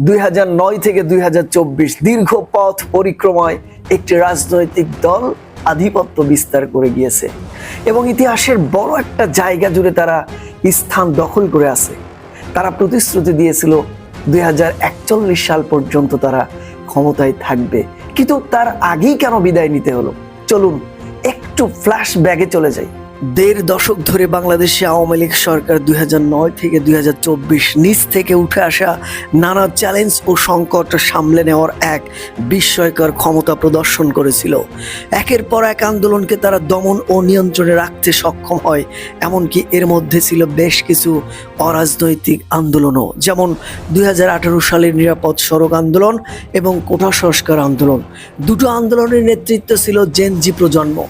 2009 থেকে 2024 দীর্ঘ পথ পরিক্রমায় একটি রাজনৈতিক দল আধিপত্য বিস্তার করে গিয়েছে এবং ইতিহাসের বড় একটা জায়গা জুড়ে তারা স্থান দখল করে আছে। তারা প্রতিশ্রুতি দিয়েছিল 2041 সাল পর্যন্ত তারা ক্ষমতায় থাকবে, কিন্তু তার আগেই কেন বিদায় নিতে হলো? চলুন একটু ফ্ল্যাশব্যাকে চলে যাই। 1.5 দশক ধরে বাংলাদেশে আওয়ামী লীগ সরকার 2009 থেকে 2024 নিচ থেকে উঠে আসা নানা চ্যালেঞ্জ ও সংকট সামলে নেওয়ার এক বিস্ময়কর ক্ষমতা প্রদর্শন করেছিল। একের পর এক আন্দোলনকে তারা দমন ও নিয়ন্ত্রণে রাখতে সক্ষম হয়। এমনকি এর মধ্যে ছিল বেশ কিছু অরাজনৈতিক আন্দোলনও, যেমন 2018 সালের নিরাপদ সড়ক আন্দোলন এবং কোটা সংস্কার আন্দোলন। দুটো আন্দোলনের নেতৃত্ব ছিল জেনজি প্রজন্ম।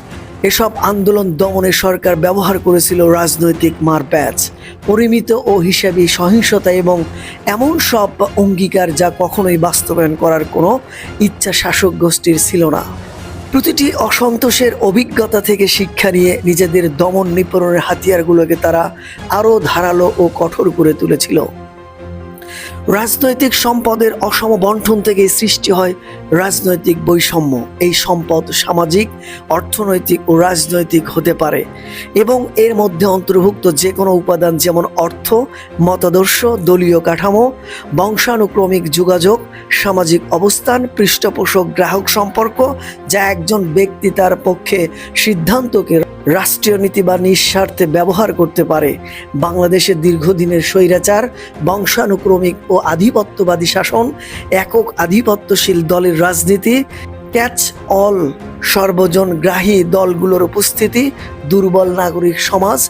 এসব আন্দোলন দমনে সরকার ব্যবহার করেছিল রাজনৈতিক মারপ্যাচ, পরিমিত ও হিসাবী সহিংসতা এবং এমন সব অঙ্গীকার যা কখনোই বাস্তবায়ন করার কোনো ইচ্ছা শাসক গোষ্ঠীর ছিল না। প্রতিটি অসন্তোষের অভিজ্ঞতা থেকে শিক্ষা নিয়ে নিজেদের দমন নিপীড়নের হাতিয়ারগুলোকে তারা আরও ধারালো ও কঠোর করে তুলেছিল। রাজনৈতিক সম্পদের অসম বণ্টন থেকে সৃষ্টি হয় রাজনৈতিক বৈষম্য। এই সম্পদ সামাজিক, অর্থনৈতিক ও রাজনৈতিক হতে পারে এবং এর মধ্যে অন্তর্ভুক্ত যে কোনো উপাদান, যেমন অর্থ, মতাদর্শ, দলীয় কাঠামো, বংশানুক্রমিক যোগাযোগ, সামাজিক অবস্থান, পৃষ্ঠপোষক গ্রাহক সম্পর্ক, যা একজন ব্যক্তি তার পক্ষে সিদ্ধান্তকে রাষ্ট্রীয় নীতি বা নিঃস্বার্থে ব্যবহার করতে পারে। বাংলাদেশের দীর্ঘদিনের স্বৈরাচার, বংশানুক্রমিক ও আধিপত্যবাদী শাসন, একক আধিপত্যশীল দলের রাজনীতি, ক্যাচ অল সর্বজনগ্রাহী দলগুলোর উপস্থিতি, দুর্বল নাগরিক সমাজ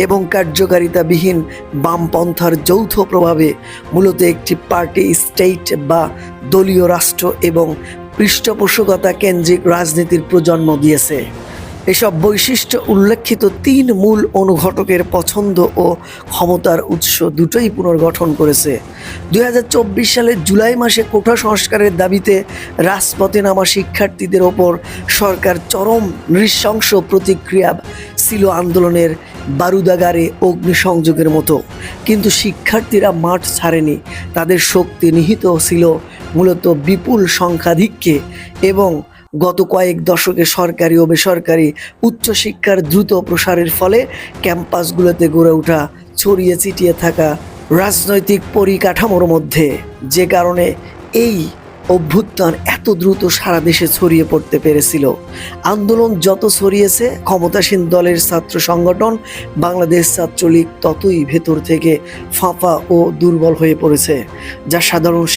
এবং কার্যকারিতাবিহীন বামপন্থার যৌথ প্রভাবে মূলত একটি পার্টি স্টেট বা দলীয় রাষ্ট্র এবং পৃষ্ঠপোষকতা কেন্দ্রিক রাজনীতির প্রজন্ম দিয়েছে। এসব বৈশিষ্ট্য উল্লেখিত 3 মূল অনুঘটকের পছন্দ ও ক্ষমতার উৎস দুটোই পুনর্গঠন করেছে। 2024 সালের জুলাই মাসে কোটা সংস্কারের দাবিতে রাজপথে নামা শিক্ষার্থীদের ওপর সরকার চরম নৃশংস প্রতিক্রিয়া ছিল আন্দোলনের বারুদাগারে অগ্নিসংযোগের মতো। কিন্তু শিক্ষার্থীরা মাঠ ছাড়েনি। তাদের শক্তি নিহিত ছিল মূলত বিপুল সংখ্যাধিক্যে এবং গত কয়েক দশকে সরকারি ও বেসরকারি উচ্চশিক্ষার দ্রুত প্রসারের ফলে ক্যাম্পাসগুলোতে গড়ে ওঠা ছড়িয়ে ছিটিয়ে থাকা রাজনৈতিক পরিকাঠামোর মধ্যে, যে কারণে এই অভ্যুত্থান এত দ্রুত সারা দেশে ছড়িয়ে পড়তে পেরেছিল। আন্দোলন যত ছড়িয়েছে, ক্ষমতাসীন দলের ছাত্র সংগঠন বাংলাদেশ ছাত্রলীগ ততই ভেতর থেকে ফাঁপা ও দুর্বল হয়ে পড়েছে, যা সাধারণ